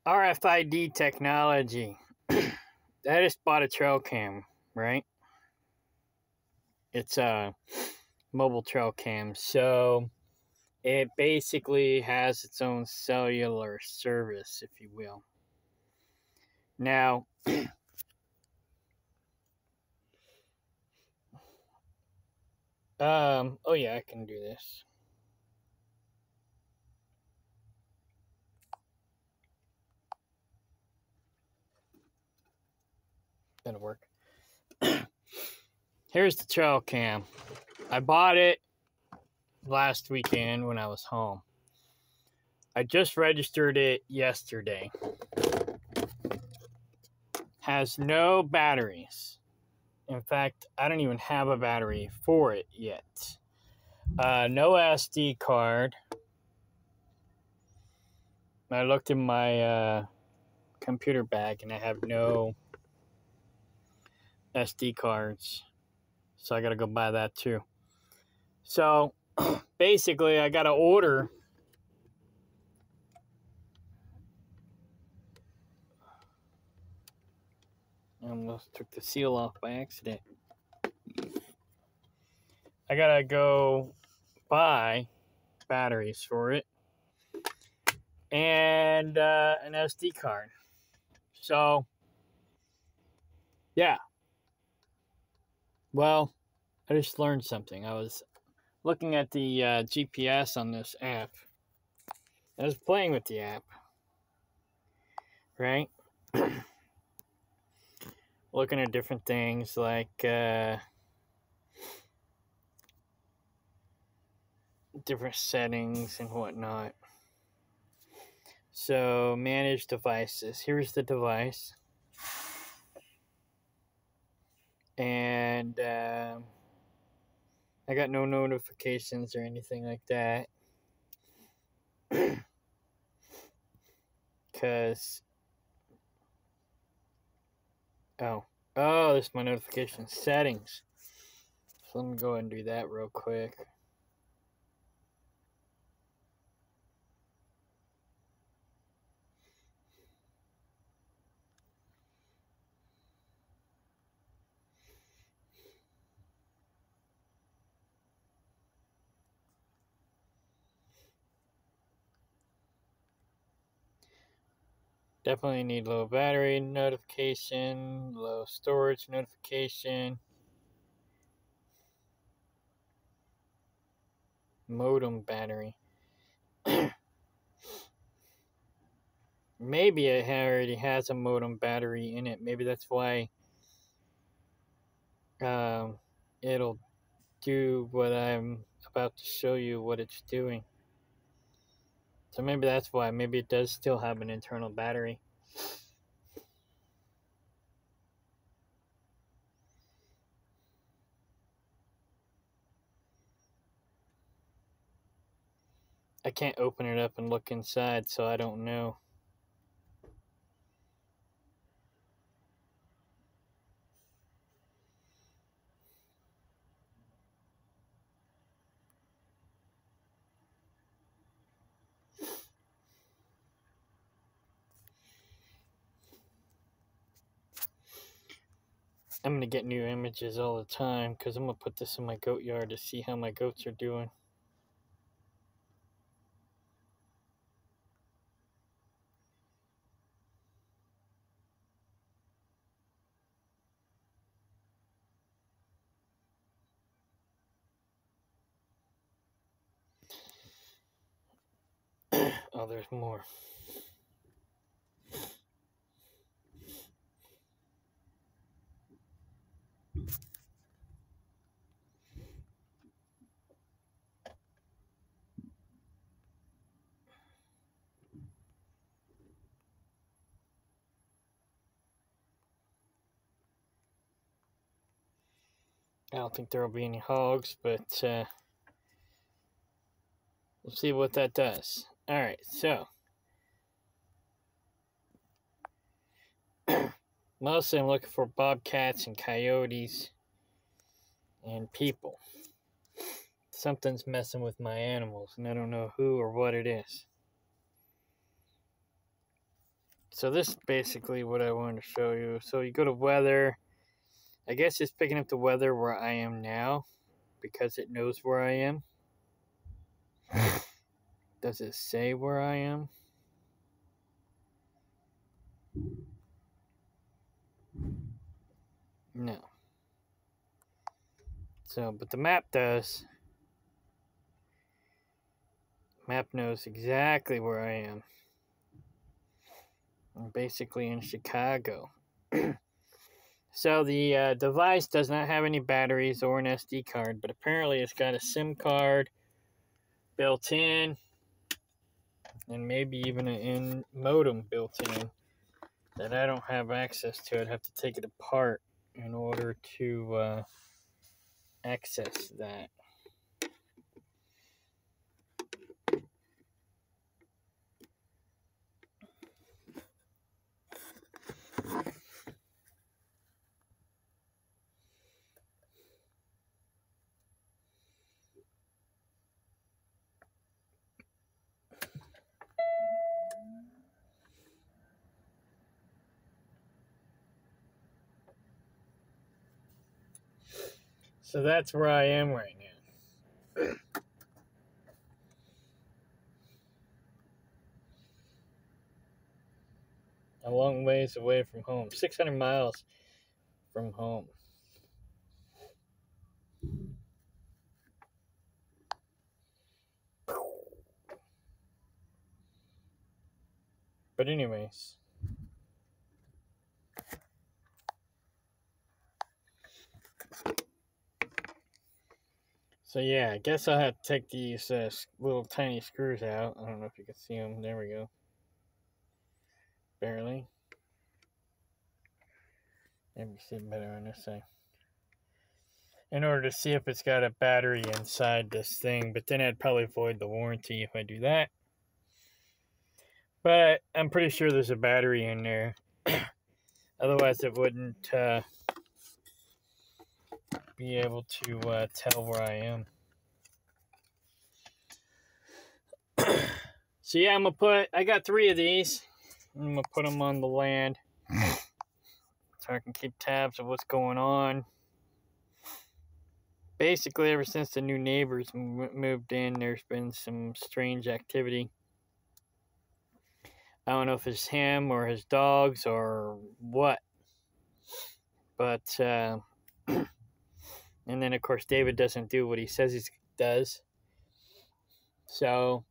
RFID technology. I just bought a trail cam, right? It's a mobile trail cam. So it basically has its own cellular service, if you will. Now, oh yeah, I can do this. That'll work. Here's the trail cam. I bought it last weekend when I was home. I just registered it yesterday. Has no batteries. In fact, I don't even have a battery for it yet. No SD card. I looked in my computer bag and I have no SD cards. So I gotta go buy that too. So basically I gotta order I almost took the seal off by accident. I gotta go buy batteries for it and an SD card. So yeah. Well, I just learned something. I was looking at the GPS on this app. I was playing with the app, right? Looking at different things like different settings and whatnot. So, manage devices. Here's the device. And I got no notifications or anything like that. Because, this is my notification settings. So let me go ahead and do that real quick. Definitely need low battery notification, low storage notification, modem battery. Maybe it already has a modem battery in it. Maybe that's why it'll do what I'm about to show you what it's doing. So maybe that's why. Maybe it does still have an internal battery. I can't open it up and look inside, so I don't know. I'm going to get new images all the time because I'm going to put this in my goat yard to see how my goats are doing. Oh, there's more. I don't think there will be any hogs, but we'll see what that does. Alright, so mostly I'm looking for bobcats and coyotes and people. Something's messing with my animals, and I don't know who or what it is. So this is basically what I wanted to show you. So you go to weather. I guess it's picking up the weather where I am now because it knows where I am. Does it say where I am? No. So, but the map does. Map knows exactly where I am. I'm basically in Chicago. So the device does not have any batteries or an SD card, but apparently it's got a SIM card built in, and maybe even an modem built in that I don't have access to. I'd have to take it apart in order to access that. So that's where I am right now. A long ways away from home. 600 miles from home. But anyways. So yeah, I guess I'll have to take these little tiny screws out. I don't know if you can see them. There we go. Barely. Maybe see it better on this side. In order to see if it's got a battery inside this thing, but then I'd probably void the warranty if I do that. But I'm pretty sure there's a battery in there. Otherwise, it wouldn't be able to tell where I am. So yeah, I got 3 of these. I'm gonna put them on the land so I can keep tabs of what's going on. Basically, ever since the new neighbors moved in, there's been some strange activity. I don't know if it's him or his dogs or what. But, and then of course David doesn't do what he says he does. So,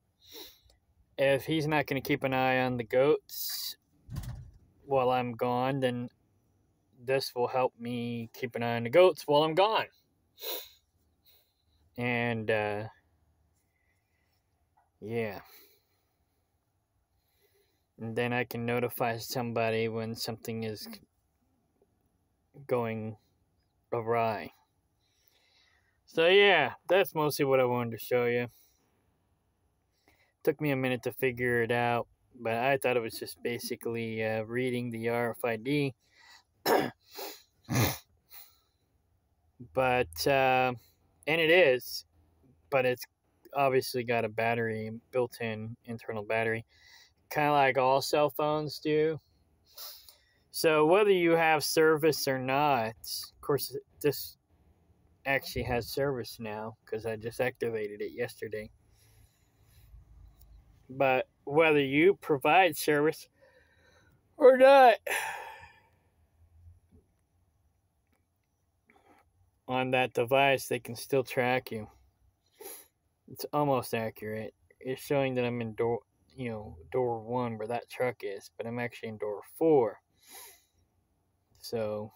if he's not going to keep an eye on the goats while I'm gone, then this will help me keep an eye on the goats while I'm gone. And, yeah. And then I can notify somebody when something is going awry. So yeah, that's mostly what I wanted to show you. Took me a minute to figure it out, but I thought it was just basically reading the RFID. But, and it is, but it's obviously got a battery, built-in internal battery, kind of like all cell phones do. So whether you have service or not, of course, this actually has service now because I just activated it yesterday. But whether you provide service or not on that device, they can still track you. It's almost accurate. It's showing that I'm in door 1 where that truck is, but I'm actually in door 4. So,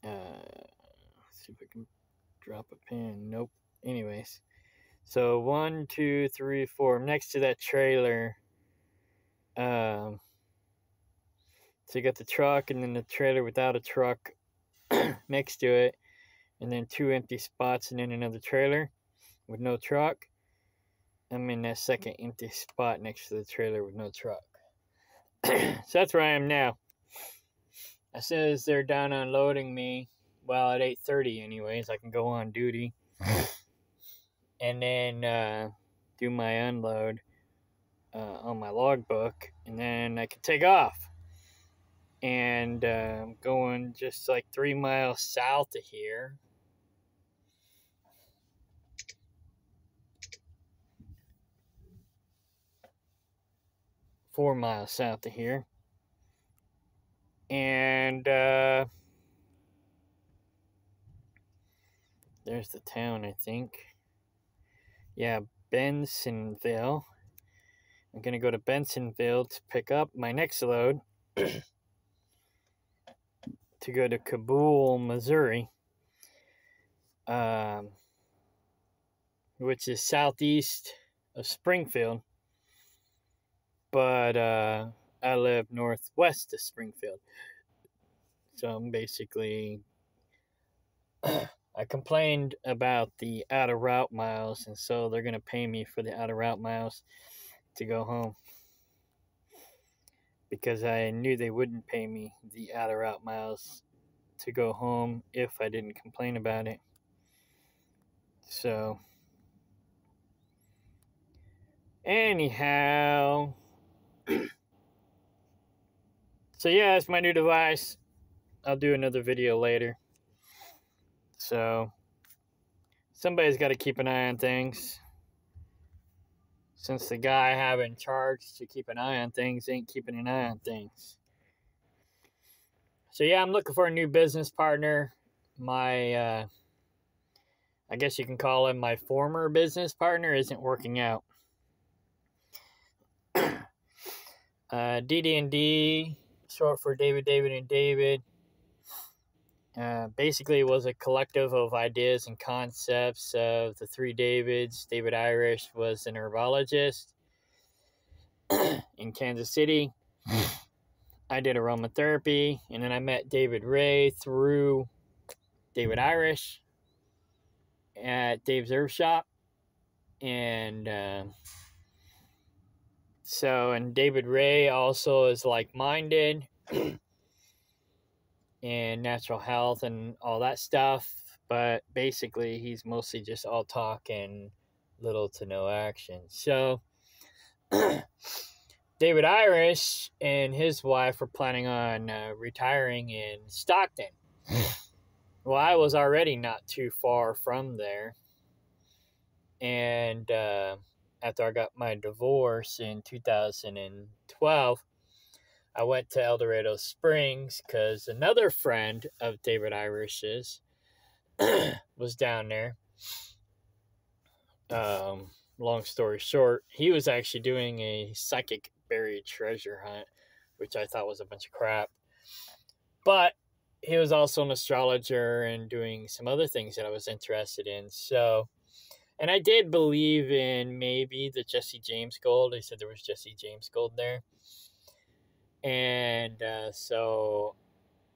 let's see if I can drop a pin. Nope. Anyways, so 1, 2, 3, 4. I'm next to that trailer. So you got the truck and then the trailer without a truck next to it, and then 2 empty spots and then another trailer with no truck. I'm in that second empty spot next to the trailer with no truck. So that's where I am now. As soon as they're done unloading me, well, at 8:30 anyways, I can go on duty. And then do my unload. on my logbook, and then I can take off. And I'm going just like 3 miles south of here. Four miles south of here. And there's the town, I think. Yeah, Bensonville. I'm going to go to Bensonville to pick up my next load to go to Cabool, Missouri, which is southeast of Springfield. But I live northwest of Springfield. So I'm basically, I complained about the out of route miles, and so they're going to pay me for the out of route miles to go home. Because I knew they wouldn't pay me the out of route miles to go home if I didn't complain about it. So, anyhow, so yeah, it's my new device. I'll do another video later. So, somebody's got to keep an eye on things. Since the guy I have in charge to keep an eye on things ain't keeping an eye on things. So yeah, I'm looking for a new business partner. My, I guess you can call him my former business partner, isn't working out. DD&D, short for David, and David. Basically, it was a collective of ideas and concepts of the three Davids. David Irish was an herbologist in Kansas City. I did aromatherapy, and then I met David Ray through David Irish at Dave's Herb Shop. And and David Ray also is like-minded in natural health and all that stuff. But basically, he's mostly just all talk and little to no action. So, David Irish and his wife were planning on retiring in Stockton. Well, I was already not too far from there. And after I got my divorce in 2012, I went to El Dorado Springs because another friend of David Irish's was down there. Long story short, he was actually doing a psychic buried treasure hunt, which I thought was a bunch of crap. But he was also an astrologer and doing some other things that I was interested in. So, and I did believe in maybe the Jesse James gold. They said there was Jesse James gold there. And so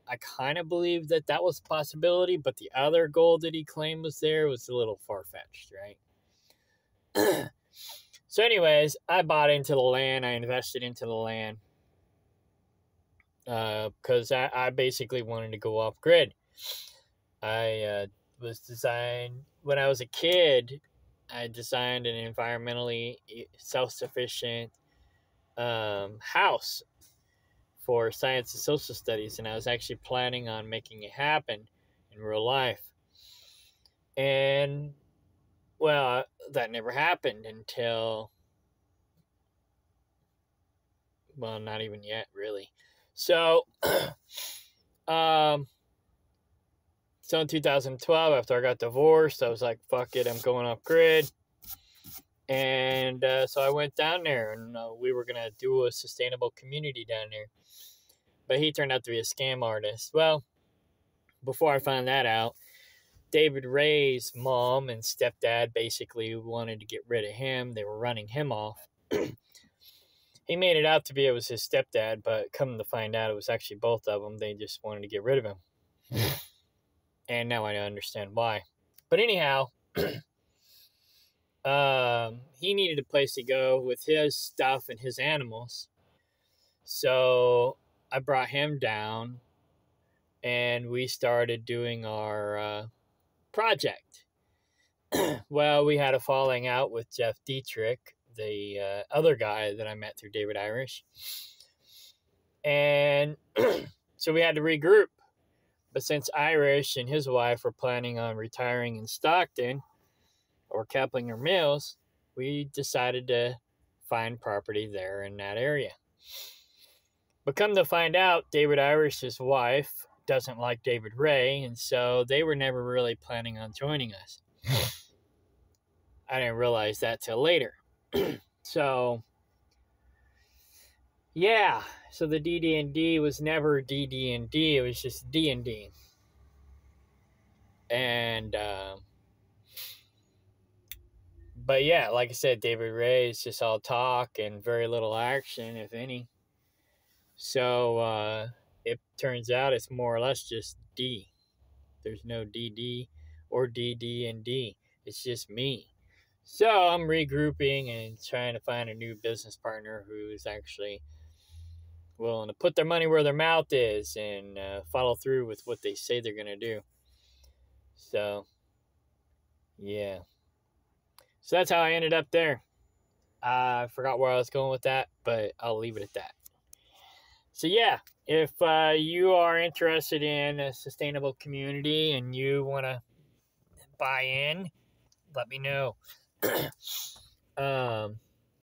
I kind of believed that that was a possibility, but the other gold that he claimed was there was a little far-fetched, right? So anyways, I bought into the land. I invested into the land because I basically wanted to go off-grid. I was designed, when I was a kid, I designed an environmentally self-sufficient house for science and social studies, and I was actually planning on making it happen in real life. And, well, that never happened until, well, not even yet, really. So, so in 2012, after I got divorced, I was like, fuck it, I'm going off grid. And so I went down there, and we were going to do a sustainable community down there. But he turned out to be a scam artist. Well, before I found that out, David Ray's mom and stepdad basically wanted to get rid of him. They were running him off. He made it out to be it was his stepdad, but come to find out it was actually both of them. They just wanted to get rid of him. And now I understand why. But anyhow, he needed a place to go with his stuff and his animals. So I brought him down, and we started doing our project. Well, we had a falling out with Jeff Dietrich, the other guy that I met through David Irish. And so we had to regroup. But since Irish and his wife were planning on retiring in Stockton or Keplinger Mills, we decided to find property there in that area. But come to find out, David Irish's wife doesn't like David Ray, and so they were never really planning on joining us. I didn't realize that till later. So, yeah. So the DD&D was never DD&D. It was just D&D. And, but yeah, like I said, David Ray is just all talk and very little action, if any. So, it turns out it's more or less just D. There's no DD or DD&D. It's just me. So I'm regrouping and trying to find a new business partner who's actually willing to put their money where their mouth is and follow through with what they say they're going to do. So, yeah. So that's how I ended up there. I forgot where I was going with that, but I'll leave it at that. So, yeah, if you are interested in a sustainable community and you want to buy in, let me know.